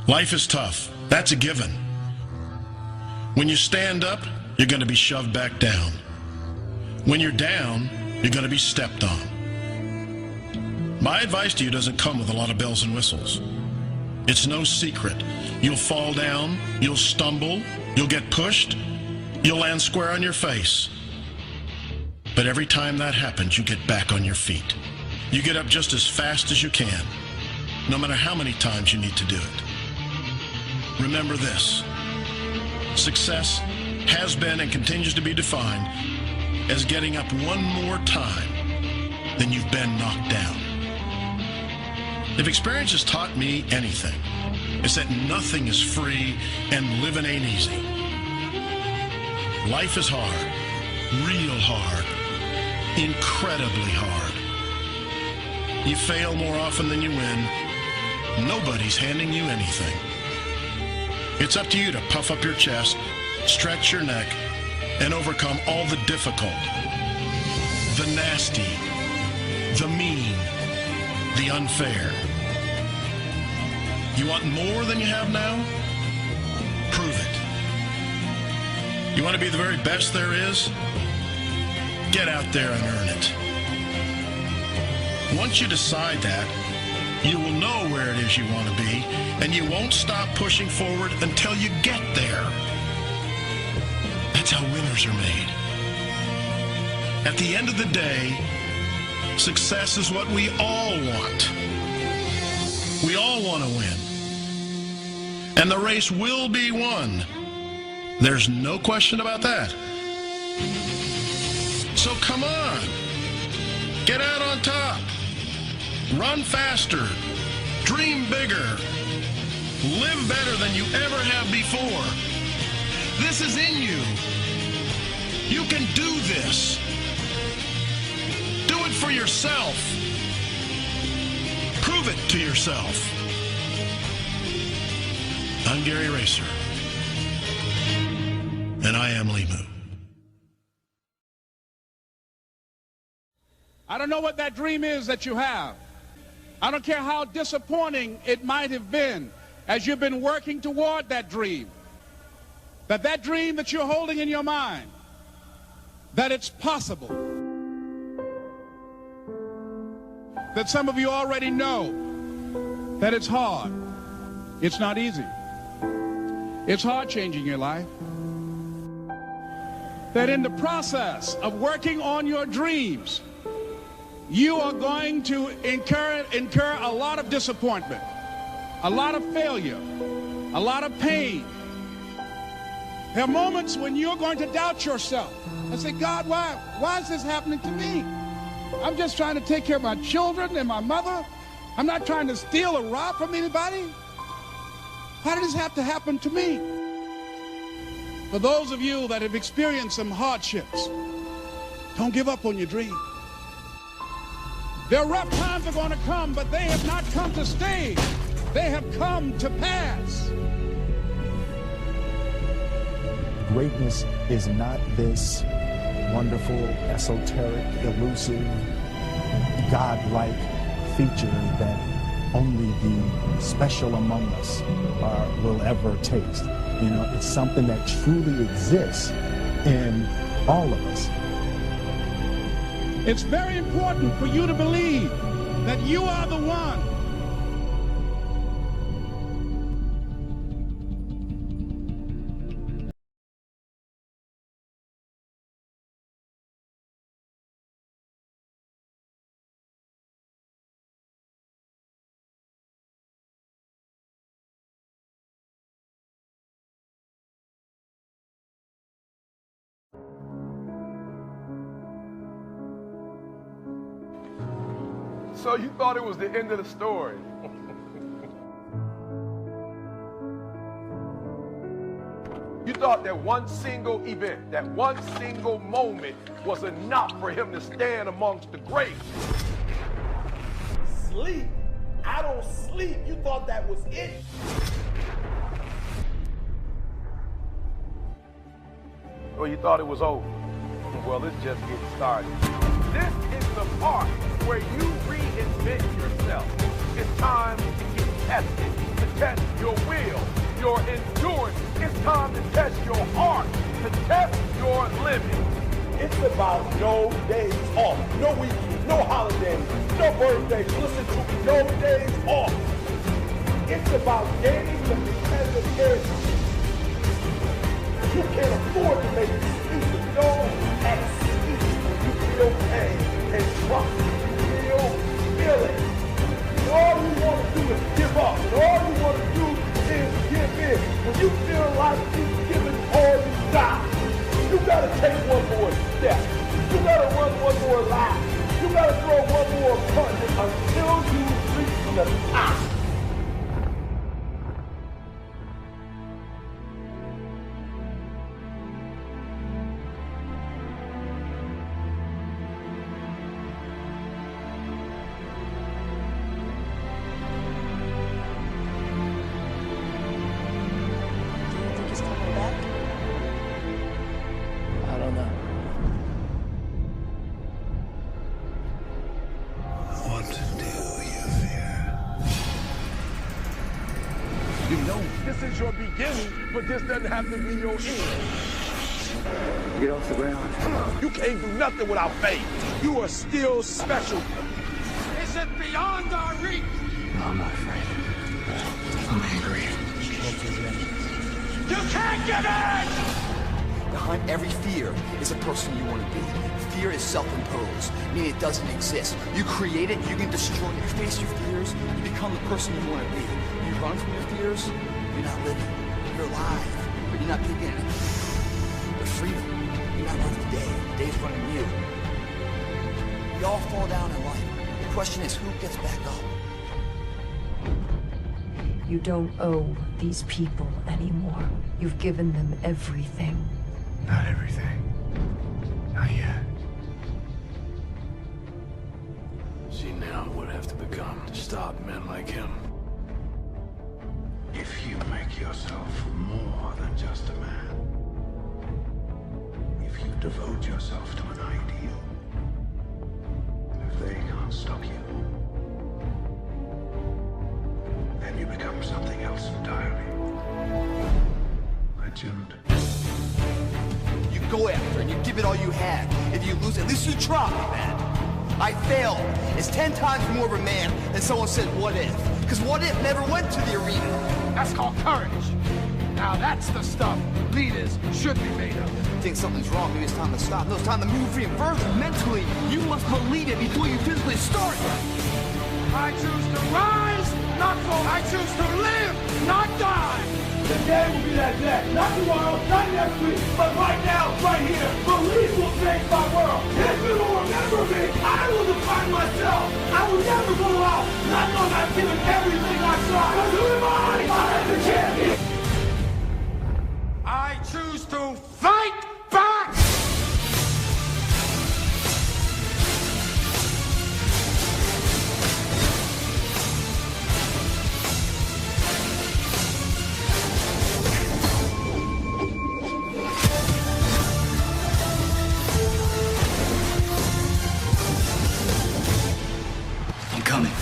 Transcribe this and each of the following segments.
Life is tough. That's a given. When you stand up, you're going to be shoved back down. When you're down, you're going to be stepped on. My advice to you doesn't come with a lot of bells and whistles. It's no secret. You'll fall down, you'll stumble, you'll get pushed, you'll land square on your face. But every time that happens, you get back on your feet. You get up just as fast as you can, no matter how many times you need to do it. Remember this: success has been and continues to be defined as getting up one more time than you've been knocked down. If experience has taught me anything, it's that nothing is free and living ain't easy. Life is hard, real hard, incredibly hard. You fail more often than you win. Nobody's handing you anything. It's up to you to puff up your chest, stretch your neck, and overcome all the difficult, the nasty, the mean, the unfair. You want more than you have now? Prove it. You want to be the very best there is? Get out there and earn it. Once you decide that, you will know where it is you want to be, and you won't stop pushing forward until you get there. That's how winners are made. At the end of the day, success is what we all want. We all want to win. And the race will be won. There's no question about that. So come on. Get out on top. Run faster. Dream bigger. Live better than you ever have before. This is in you. You can do this. Do it for yourself. Prove it to yourself. I'm Gary Racer, and I am Limu. I don't know what that dream is that you have. I don't care how disappointing it might have been as you've been working toward that dream. That dream that you're holding in your mind, that it's possible. That some of you already know that it's hard. It's not easy. It's hard changing your life. That in the process of working on your dreams, you are going to incur a lot of disappointment, a lot of failure, a lot of pain. There are moments when you're going to doubt yourself and say, God, why is this happening to me? I'm just trying to take care of my children and my mother. I'm not trying to steal or rob from anybody. Why did this have to happen to me? For those of you that have experienced some hardships, don't give up on your dream. Their rough times are going to come, but they have not come to stay. They have come to pass. Greatness is not this wonderful, esoteric, elusive, God-like feature that only the special among us will ever taste. You know, it's something that truly exists in all of us. It's very important for you to believe that you are the one. So you thought it was the end of the story. You thought that one single event, that one single moment was enough for him to stand amongst the greats. Sleep? I don't sleep. You thought that was it? Well, you thought it was over. Well, it's just getting started. This is the part where you reinvent yourself. It's time to get tested, to test your will, your endurance. It's time to test your heart, to test your living. It's about no days off, no weekends, no holidays, no birthdays. Listen to me, no days off. It's about gaining the competitive edge. You can't afford to make excuses. No excuse. You feel pain and trust. You feel it. And all you want to do is give up. And all you want to do is give in. When you feel like you've given all you got, you got to take one more step. You got to run one more lap. You got to throw one more punch until you reach the top. This is your beginning, but this doesn't have to be your end. Get off the ground. You can't do nothing without faith. You are still special. Is it beyond our reach? No, I'm not afraid. I'm angry. You can't give in! Behind every fear is a person you want to be. Fear is self-imposed, meaning it doesn't exist. You create it, you can destroy it. You face your fears, you become the person you want to be. You run from your fears, you're not living. You're alive, but you're not kicking it. You're freedom. You're not running the day. The day's running you. We all fall down in life. The question is, who gets back up? You don't owe these people anymore. You've given them everything. Not everything. Not yet. See now what I have to become to stop men like him. If you make yourself more than just a man, if you devote yourself to an ideal, if they can't stop you, then you become something else entirely. Legend. You go after and you give it all you have. If you lose, at least you try, man. I failed. It's 10 times more of a man than someone said, what if? Because what if never went to the arena? That's called courage. Now that's the stuff leaders should be made of. Think something's wrong, maybe it's time to stop. No, it's time to move even further. Mentally, you must believe it before you physically start. I choose to rise, not fall. I choose to live, not die. The day will be that day. Not tomorrow, not next week, but right now, right here. Belief will change my world. History will remember me. I will define myself. I will never go out, not knowing I've given everything I tried. Because who am I? I am the champion. I choose to fight back. I'm coming.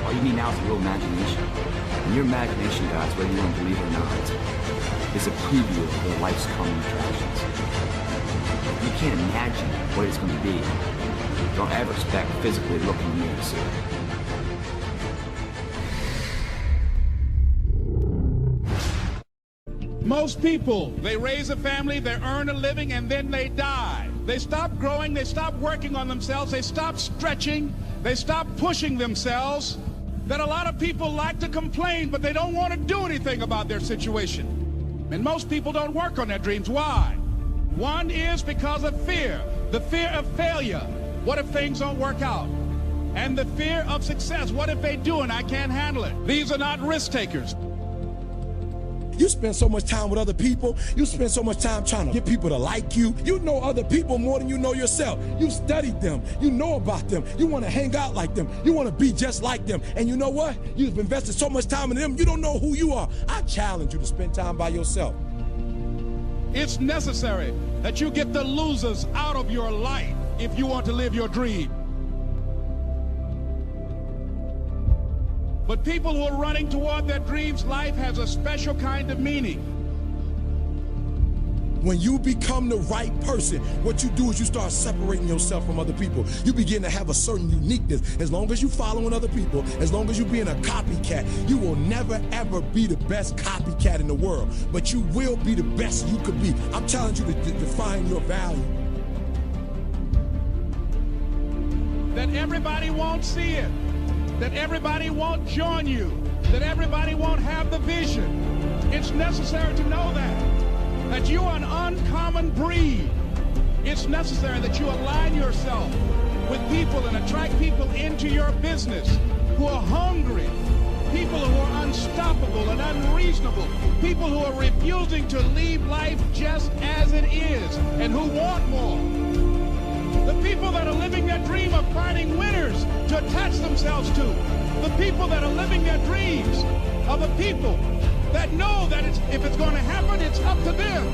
All you need now is a real imagination. And your imagination, guys, whether you want to believe it or not, is a preview of your life's coming attractions. You can't imagine what it's going to be. Don't ever expect physically looking in the mirror to see it. Most people, they raise a family, they earn a living, and then they die. They stop growing, they stop working on themselves, they stop stretching, they stop pushing themselves. That a lot of people like to complain, but they don't want to do anything about their situation. And most people don't work on their dreams. Why? One is because of fear. The fear of failure. What if things don't work out? And the fear of success. What if they do and I can't handle it? These are not risk takers. You spend so much time with other people. You spend so much time trying to get people to like you. You know other people more than you know yourself. You studied them. You know about them. You want to hang out like them. You want to be just like them. And you know what? You've invested so much time in them, you don't know who you are. I challenge you to spend time by yourself. It's necessary that you get the losers out of your life if you want to live your dream. But people who are running toward their dreams, life has a special kind of meaning. When you become the right person, what you do is you start separating yourself from other people. You begin to have a certain uniqueness. As long as you're following other people, as long as you're being a copycat, you will never ever be the best copycat in the world. But you will be the best you could be. I'm challenging you to define your value. That everybody won't see it. That everybody won't join you, that everybody won't have the vision. It's necessary to know that you are an uncommon breed. It's necessary that you align yourself with people and attract people into your business who are hungry, people who are unstoppable and unreasonable, people who are refusing to leave life just as it is and who want more. The people that are living their dream of finding winners to attach themselves to. The people that are living their dreams are the people that know that if it's going to happen, it's up to them.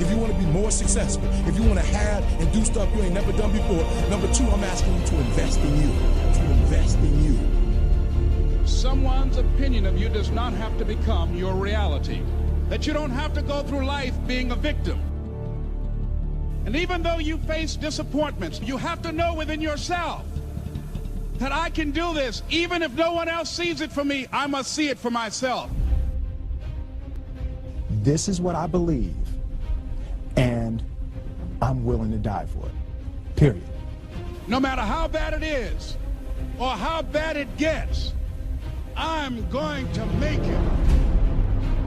If you want to be more successful, if you want to have and do stuff you ain't never done before, number two, I'm asking you to invest in you. To invest in you. Someone's opinion of you does not have to become your reality. That you don't have to go through life being a victim. And even though you face disappointments, you have to know within yourself that I can do this. Even if no one else sees it for me, I must see it for myself. This is what I believe, and I'm willing to die for it. Period. No matter how bad it is or how bad it gets, I'm going to make it.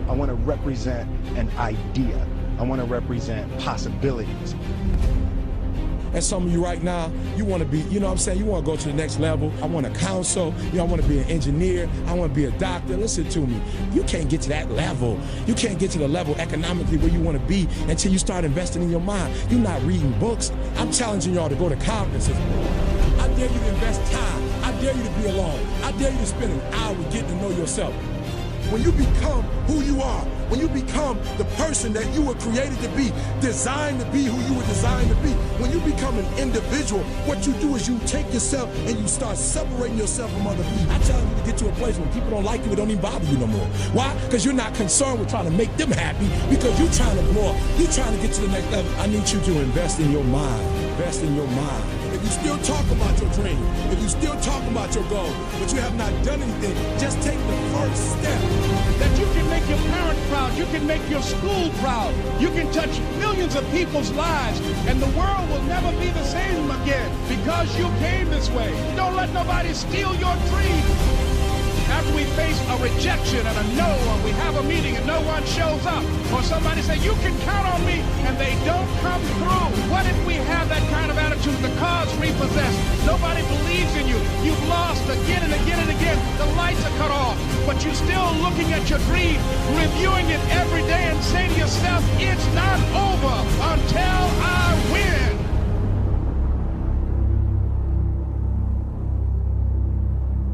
I want to represent an idea. I want to represent possibilities. And some of you right now, you want to be, you know what I'm saying, you want to go to the next level. I want to counsel, I want to be an engineer, I want to be a doctor. Listen to me, you can't get to that level. You can't get to the level economically where you want to be until you start investing in your mind. You're not reading books. I'm challenging y'all to go to conferences. I dare you to invest time. I dare you to be alone. I dare you to spend an hour getting to know yourself. When you become who you are, when you become the person that you were created to be, designed to be who you were designed to be, when you become an individual, what you do is you take yourself and you start separating yourself from other people. I challenge you to get to a place where people don't like you, it don't even bother you no more. Why? Because you're not concerned with trying to make them happy, because you're trying to blow up. You're trying to get to the next level. I need you to invest in your mind. Invest in your mind. If you still talk about your dream, if you still talk about your goal, but you have not done anything, just take the first step. That you can make your parents proud, you can make your school proud, you can touch millions of people's lives, and the world will never be the same again because you came this way. Don't let nobody steal your dream. After we face a rejection and a no, or we have a meeting and no one shows up, or somebody say, you can count on me, and they don't come through. What if we have that kind of attitude? The car's repossessed. Nobody believes in you. You've lost again and again and again. The lights are cut off, but you're still looking at your dream, reviewing it every day and saying to yourself, it's not over until I win.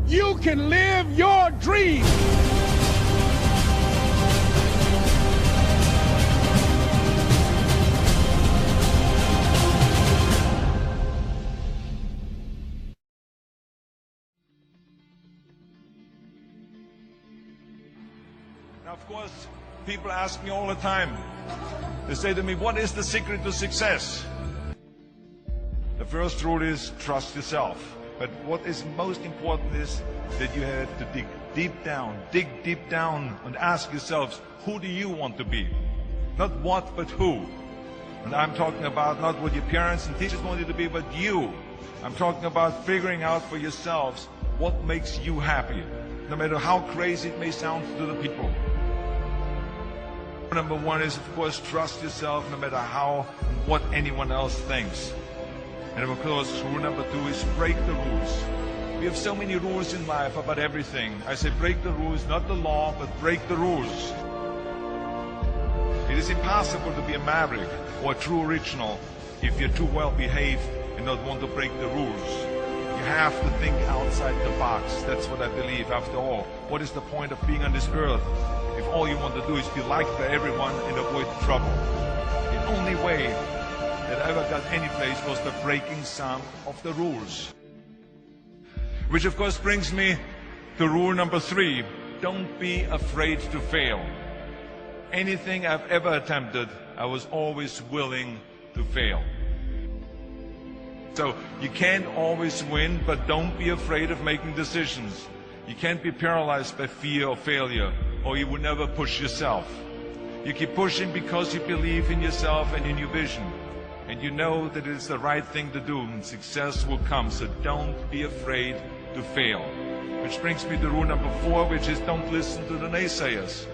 You can live your dream. Now, of course, people ask me all the time. They say to me, what is the secret to success? The first rule is trust yourself. But what is most important is that you have to dig deep down and ask yourselves, who do you want to be? Not what, but who. And I'm talking about not what your parents and teachers want you to be, but you. I'm talking about figuring out for yourselves what makes you happy, no matter how crazy it may sound to the people. Number one is, of course, trust yourself no matter how and what anyone else thinks. And of course, rule number two is break the rules. We have so many rules in life about everything. I say break the rules, not the law, but break the rules. It is impossible to be a maverick or a true original if you're too well behaved and not want to break the rules. You have to think outside the box. That's what I believe. After all, what is the point of being on this earth if all you want to do is be liked by everyone and avoid trouble? The only way that I ever got any place was by breaking some of the rules. Which of course brings me to rule number 3. Don't be afraid to fail. Anything I've ever attempted, I was always willing to fail. So you can't always win, but don't be afraid of making decisions. You can't be paralyzed by fear of failure, or you will never push yourself. You keep pushing because you believe in yourself and in your vision. And you know that it is the right thing to do, and success will come. So don't be afraid to fail. Which brings me to rule number 4, which is don't listen to the naysayers.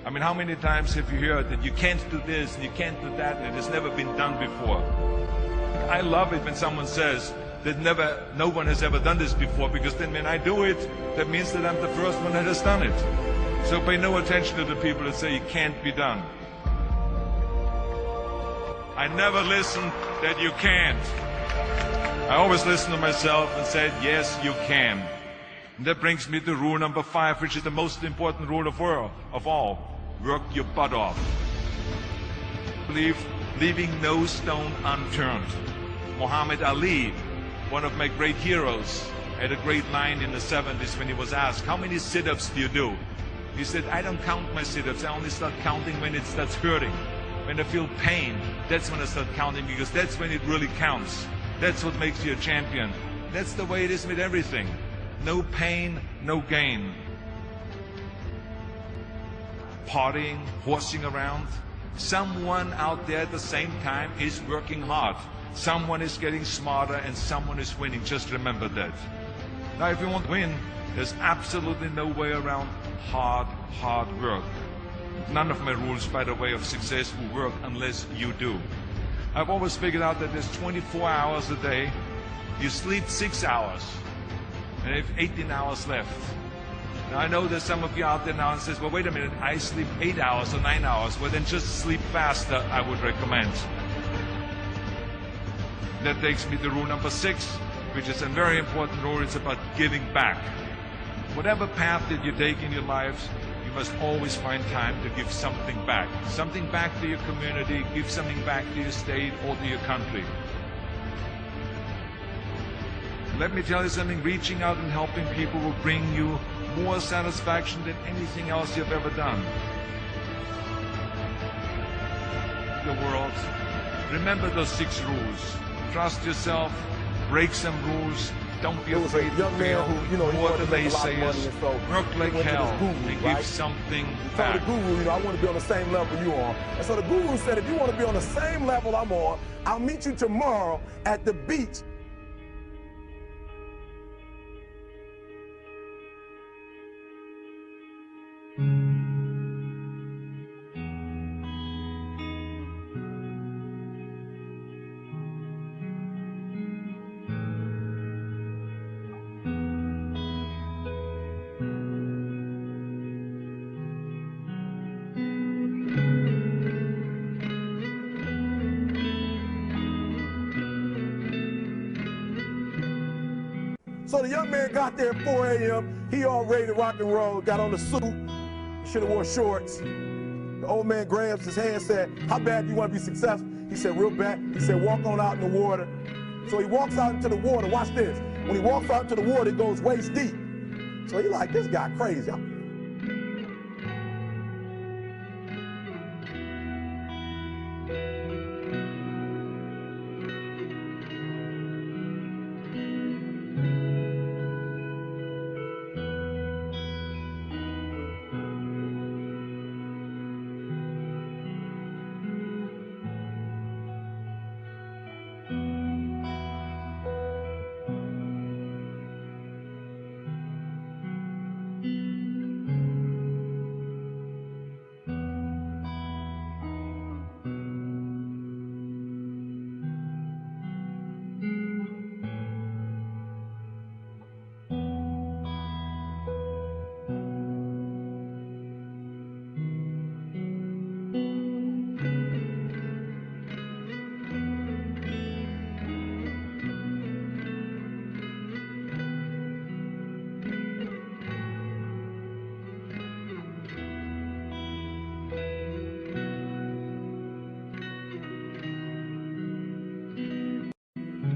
I mean, how many times have you heard that you can't do this and you can't do that and it has never been done before? I love it when someone says that no one has ever done this before, because then when I do it, that means that I'm the first one that has done it. So pay no attention to the people that say it can't be done. I never listen that you can't. I always listen to myself and said, yes, you can. And that brings me to rule number 5, which is the most important rule of all. Work your butt off. Leaving no stone unturned. Muhammad Ali, one of my great heroes, had a great line in the 70s when he was asked, how many sit-ups do you do? He said, I don't count my sit-ups. I only start counting when it starts hurting. When I feel pain, that's when I start counting, because that's when it really counts. That's what makes you a champion. That's the way it is with everything. No pain, no gain. Partying, horsing around. Someone out there at the same time is working hard. Someone is getting smarter and someone is winning. Just remember that. Now, if you want to win, there's absolutely no way around hard work. None of my rules, by the way, of success will work unless you do. I've always figured out that there's 24 hours a day. You sleep 6 hours, and you have 18 hours left. Now, I know there's some of you out there now and says, well, wait a minute, I sleep 8 hours or 9 hours. Well, then just sleep faster, I would recommend. That takes me to rule number 6, which is a very important rule. It's about giving back. Whatever path that you take in your lives, you must always find time to give something back. Something back to your community, give something back to your state or to your country. Let me tell you something, reaching out and helping people will bring you more satisfaction than anything else you've ever done. The world. Remember those 6 rules. Trust yourself, break some rules, don't be afraid to fail, more the naysayers, work like hell, and give something back. So the guru, I want to be on the same level you are. And so the guru said, if you want to be on the same level I'm on, I'll meet you tomorrow at the beach. So the young man got there at 4 a.m. He all ready to rock and roll, got on the suit, should have wore shorts. The old man grabs his hand and said, how bad do you want to be successful? He said, real bad. He said, walk on out in the water. So he walks out into the water. Watch this. When he walks out into the water, it goes waist deep. So he's like, this guy crazy.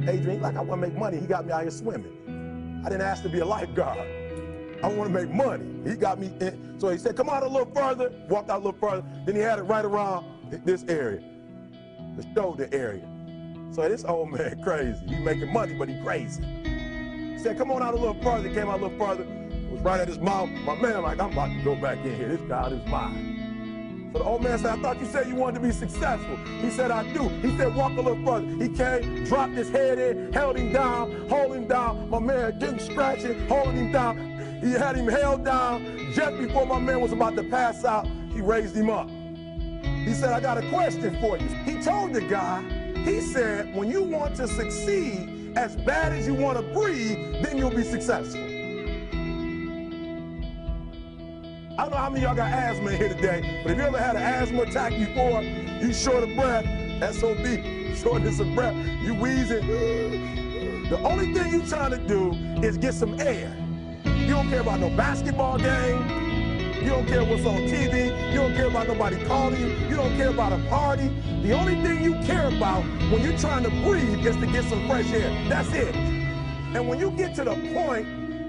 Adrian, like, I want to make money. He got me out here swimming. I didn't ask to be a lifeguard. I want to make money. He got me in. So he said, come out a little further, walked out a little further. Then he had it right around this area, the shoulder area. So this old man crazy. He making money, but he crazy. He said, come on out a little further. He came out a little further. It was right at his mouth. My man like, I'm about to go back in here. This God is mine. So the old man said, I thought you said you wanted to be successful. He said, I do. He said, walk a little further. He came, dropped his head in, held him down, holding him down. My man getting scratching, holding him down. He had him held down. Just before my man was about to pass out, he raised him up. He said, I got a question for you. He told the guy, he said, when you want to succeed as bad as you want to breathe, then you'll be successful. I don't know how many of y'all got asthma in here today, but if you ever had an asthma attack before, you short of breath, SOB, shortness of breath, you wheezing. The only thing you trying to do is get some air. You don't care about no basketball game. You don't care what's on TV. You don't care about nobody calling you. You don't care about a party. The only thing you care about when you're trying to breathe is to get some fresh air. That's it. And when you get to the point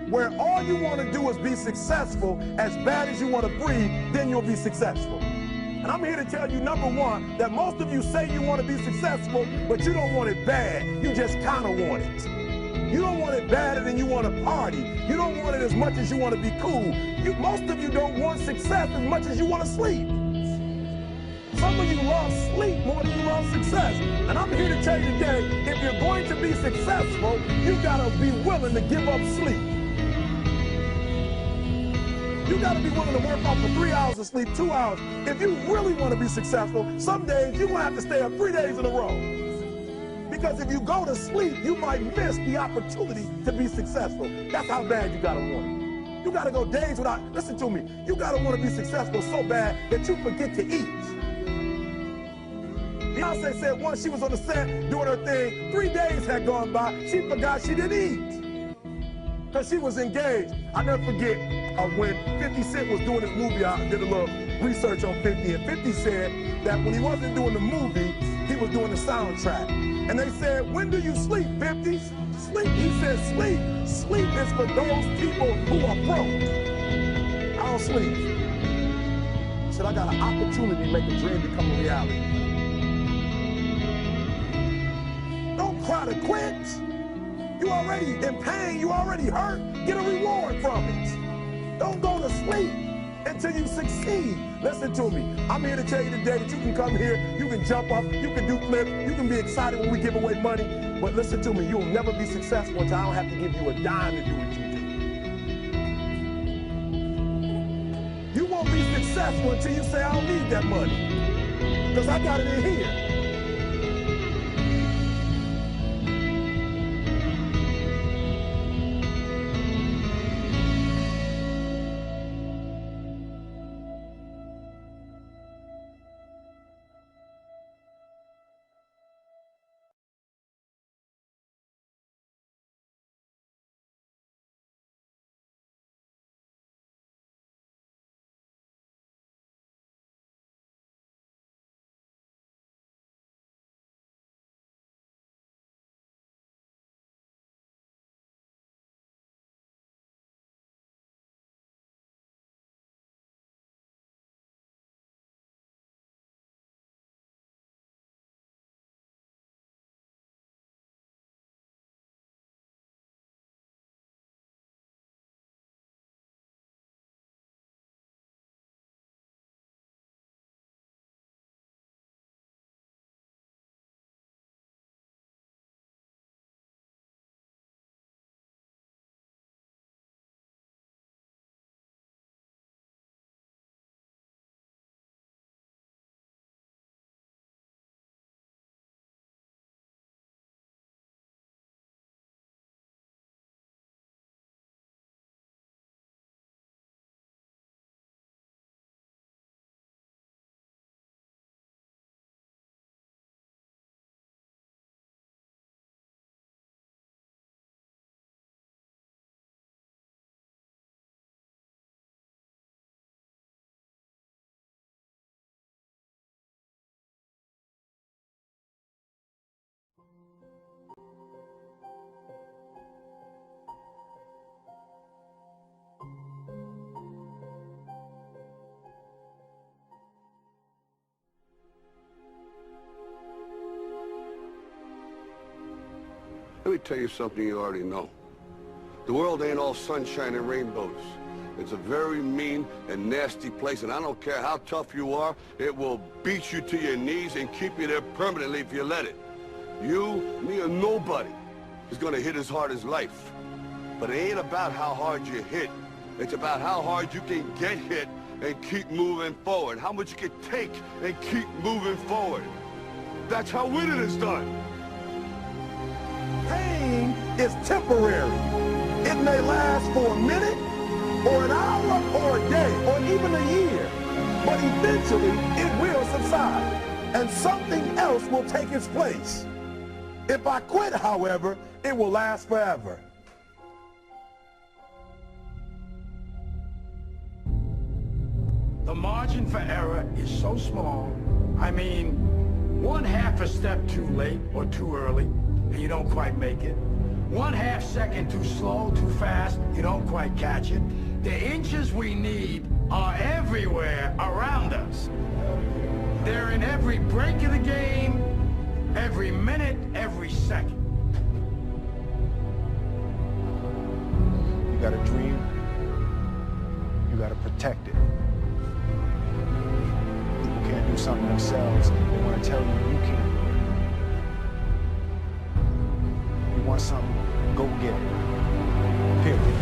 where all you want to do is be successful as bad as you want to breathe, then you'll be successful. And I'm here to tell you, number one, that most of you say you want to be successful, but you don't want it bad. You just kind of want it. You don't want it badder than you want to party. You don't want it as much as you want to be cool. Most of you don't want success as much as you want to sleep. Some of you love sleep more than you love success. And I'm here to tell you today, if you're going to be successful, you got to be willing to give up sleep. You got to be willing to work off for 3 hours of sleep, 2 hours. If you really want to be successful, some days you're going to have to stay up 3 days in a row. Because if you go to sleep, you might miss the opportunity to be successful. That's how bad you got to want it. You got to go days without, listen to me, you got to want to be successful so bad that you forget to eat. Beyonce said once she was on the set doing her thing, 3 days had gone by, she forgot she didn't eat. Because she was engaged. I never forget when 50 Cent was doing his movie, I did a little research on 50, and 50 said that when he wasn't doing the movie, he was doing the soundtrack. And they said, when do you sleep, 50? Sleep. He said, sleep. Sleep is for those people who are broke. I don't sleep. He said, I got an opportunity to make a dream become a reality. Don't cry to quit. You already in pain. You already hurt. Get a reward from it. Don't go to sleep until you succeed. Listen to me. I'm here to tell you today that you can come here, you can jump up, you can do flips, you can be excited when we give away money. But listen to me, you'll never be successful until I don't have to give you a dime to do what you do. You won't be successful until you say, I don't need that money. Because I got it in here. Let me tell you something you already know. The world ain't all sunshine and rainbows. It's a very mean and nasty place, and I don't care how tough you are, it will beat you to your knees and keep you there permanently if you let it. You, me, or nobody is gonna hit as hard as life. But it ain't about how hard you hit. It's about how hard you can get hit and keep moving forward. How much you can take and keep moving forward. That's how winning is done. Pain is temporary. It may last for a minute, or an hour, or a day, or even a year. But eventually, it will subside, and something else will take its place. If I quit, however, it will last forever. The margin for error is so small. I mean, 1/2 a step too late or too early, and you don't quite make it. 1/2 second too slow, too fast, you don't quite catch it. The inches we need are everywhere around us. They're in every break of the game, every minute, every second. You got a dream, you got to protect it. People can't do something themselves. They want to tell you can't do it. You want something, go get it. Period.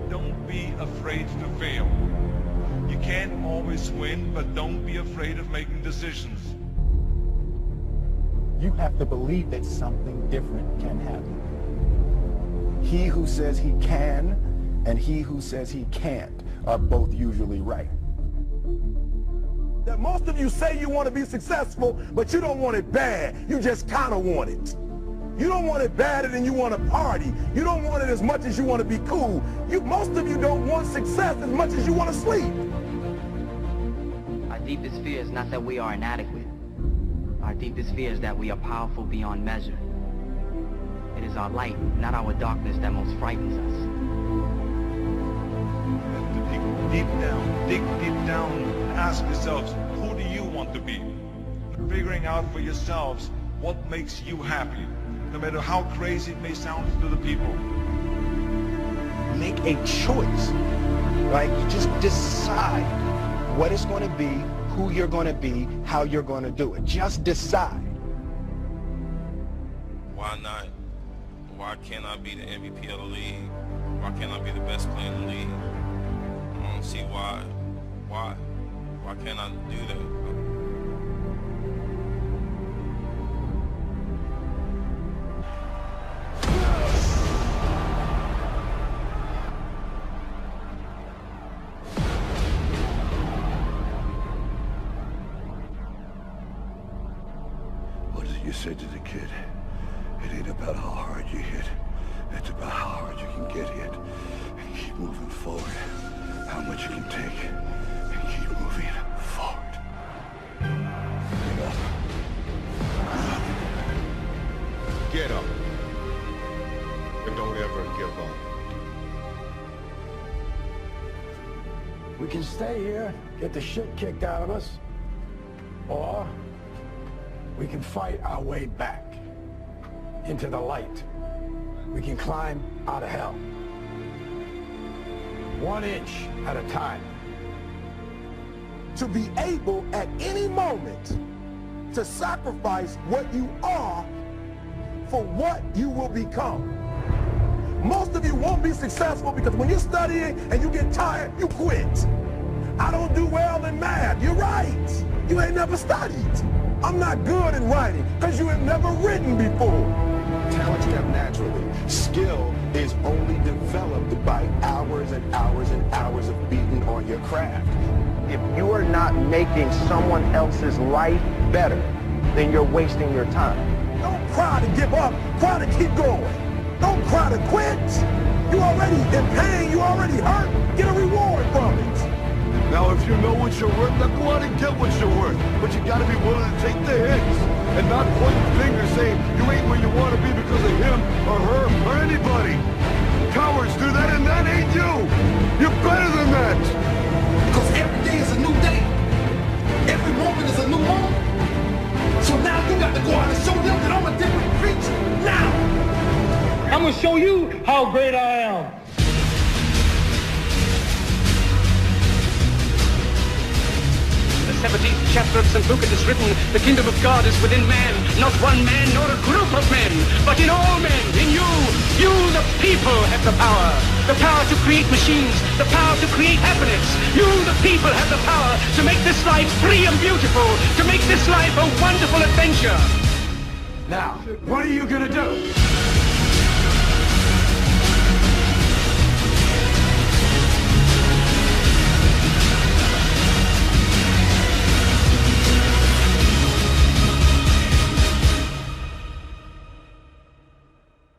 Don't be afraid to fail. You can't always win, but don't be afraid of making decisions. You have to believe that something different can happen. He who says he can and he who says he can't are both usually right. That most of you say you want to be successful, but you don't want it bad. You just kind of want it. You don't want it badder than you want to party. You don't want it as much as you want to be cool. Most of you don't want success as much as you want to sleep. Our deepest fear is not that we are inadequate. Our deepest fear is that we are powerful beyond measure. It is our light, not our darkness, that most frightens us. Dig deep down, and ask yourselves, who do you want to be? Figuring out for yourselves what makes you happy, no matter how crazy it may sound to the people. Make a choice, right? You just decide what it's going to be, who you're going to be, how you're going to do it. Just decide. Why not? Why can't I be the MVP of the league? Why can't I be the best player in the league? I don't see why. Why can't I do that? You said to the kid, it ain't about how hard you hit. It's about how hard you can get hit. And keep moving forward. How much you can take. And keep moving forward. Get up. Get up. And don't ever give up. We can stay here, get the shit kicked out of us, or we can fight our way back into the light. We can climb out of hell. 1 inch at a time. To be able at any moment to sacrifice what you are for what you will become. Most of you won't be successful because when you're studying and you get tired, you quit. I don't do well in math. You're right. You ain't never studied. I'm not good in writing because you have never written before. Talent you have naturally. Skill is only developed by hours and hours and hours of beating on your craft. If you are not making someone else's life better, then you're wasting your time. Don't cry to give up. Cry to keep going. Don't cry to quit. You already in pain. You already hurt. Get a reward from it. Now, if you know what you're worth, now go out and get what you're worth. But you gotta be willing to take the hits and not point fingers saying you ain't where you want to be because of him or her or anybody. Cowards do that, and that ain't you. You're better than that. Because every day is a new day. Every moment is a new moment. So now you got to go out and show them that I'm a different creature. Now! I'm going to show you how great I am. The 17th chapter of St. Luke it is written, the kingdom of God is within man, not one man nor a group of men, but in all men, in you. You, the people, have the power to create machines, the power to create happiness. You, the people, have the power to make this life free and beautiful, to make this life a wonderful adventure. Now, what are you gonna do?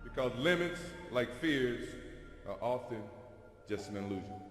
Because limits, like fears, are often just an illusion.